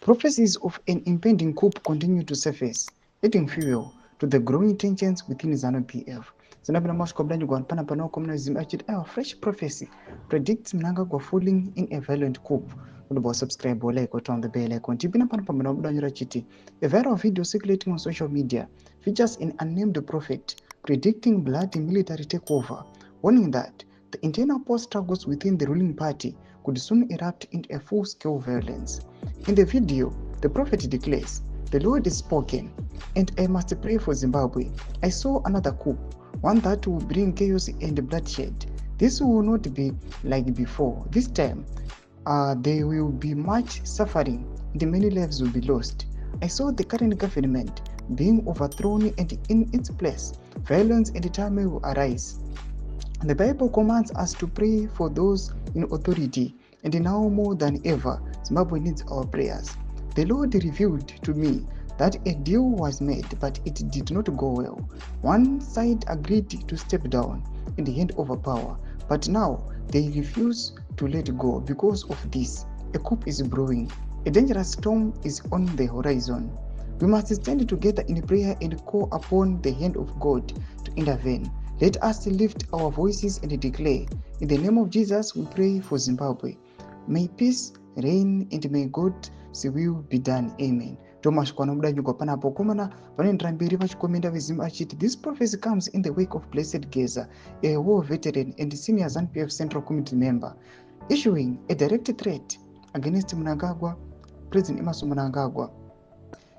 Prophecies of an impending coup continue to surface, adding fuel to the growing tensions within ZANU-PF. Zinabina Moscow Blanjuan Panapano Communism actually a fresh prophecy predicts Mnangagwa falling in a violent coup. Ulibo subscribe or like or turn the bell icon. Tibina Panapamano Blanjura Chiti. A viral video circulating on social media features an unnamed prophet predicting bloody military takeover, warning that the internal power struggles within the ruling party could soon erupt into a full-scale violence. In the video, the prophet declares, "The Lord is spoken, and I must pray for Zimbabwe. I saw another coup, one that will bring chaos and bloodshed. This will not be like before. This time, there will be much suffering, and many lives will be lost. I saw the current government being overthrown, and in its place, violence and turmoil will arise. The Bible commands us to pray for those in authority, and now more than ever, Zimbabwe needs our prayers. The Lord revealed to me that a deal was made, but it did not go well. One side agreed to step down and hand over power, but now they refuse to let go. Because of this, a coup is brewing. A dangerous storm is on the horizon. We must stand together in prayer and call upon the hand of God to intervene. Let us lift our voices and declare, in the name of Jesus, we pray for Zimbabwe. May peace reign and may God's will be done. Amen. Thomas Kwanobdanyuko panapo komana vanendra mbiri vachikomenda vezimu achiti, this prophecy comes in the wake of Blessed Geza, a war veteran and senior ZANU-PF Central Committee member, issuing a direct threat against Mnangagwa, President Emmerson Mnangagwa.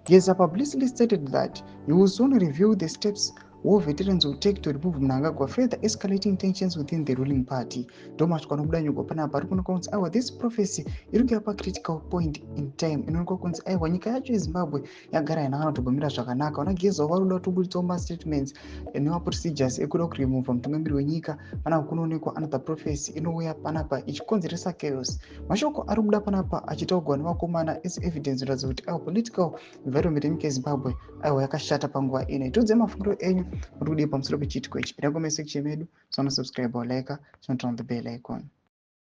Geza publicly stated that he will soon review the steps war veterans will take to remove Mnangagwa, further escalating tensions within the ruling party. Thomas Kwanobdanyuko panapa kunzi awa this prophecy iri pa critical point in time inoonekwa kunzi aiwa nyika yacho yeZimbabwe yagara yanakana kutogomera zvakanaka. Ona Geza varuda kutobuditsawo mastatements nemaprocedures ekuda kuremuvha mutungamiri wenyika. Panapa kunoonekwa another prophecy inouya panapa ichikonzeresa chaos. Mashoko ari kubuda panapa achitaurwa nevakomana is evidence inoratidza kuti aiwa political environment yenyika yeZimbabwe aiwa yakashata panguva ino. Tiudze mafungiro enyu muri kudii pamusoro pechiitiko ichi. Pinda comment section medu, subscribe or like, turn on the bell icon.